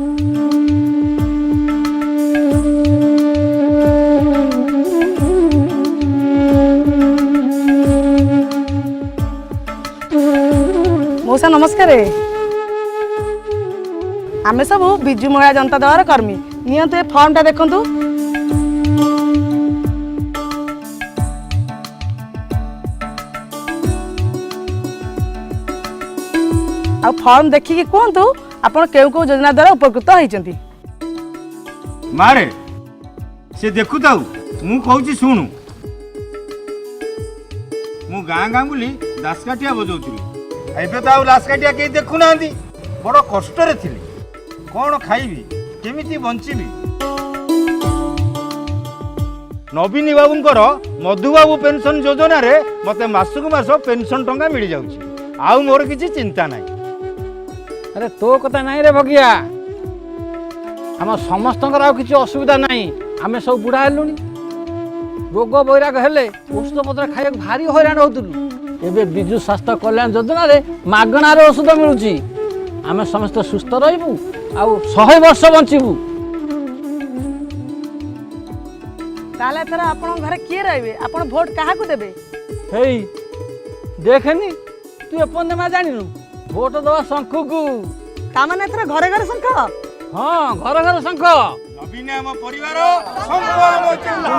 मौसा नमस्कार। आमे सब बिजु महिला जनता दल कर्मी नियंतु ए फॉर्म टा देखंतु। आ फॉर्म देखिकी कहतु आपण केउ को योजना द्वारा उपकृत होइचंती। मारे से देखु ताऊ मु कहूची सुनु। मु गाँ गाँ बुली दासकाटिया बजाउଥିଲି। एबे तो दासकाटिया के देखु नांदी। बड़ कष्ट रे थिली। कौन खाइबी केमिति बंचिबी। नवीन बाबूंकर मधुबाबू पेंशन योजना रे मते मासकु मास पेंशन टंका मिल जाउची। आउ मोर किछि चिंता नाही। अरे तो कथा नहीं रे भगिया आम समस्त किसी असुविधा नहीं। आम सब बुढ़ा हेलुनी रोग बैराग हेले औषध पत्र खाइक भारी हैरान होतुलु। एबे विजु स्वास्थ्य कल्याण योजना रे मागणार औषध मिलुची। आम समस्त सुस्थ रहिबु आउ 100 वर्ष बंचिबु। ताले थरा आपण घरे किए रहबे आपण वोट काहा को देबे। हेई देखनी तू एपन मा जानिनु वोट दवा शंखु को। ता माने थरा घरे घरे शंख। हाँ घर घर शंख। नवीन आम परिवार शंख आम चिन्ह।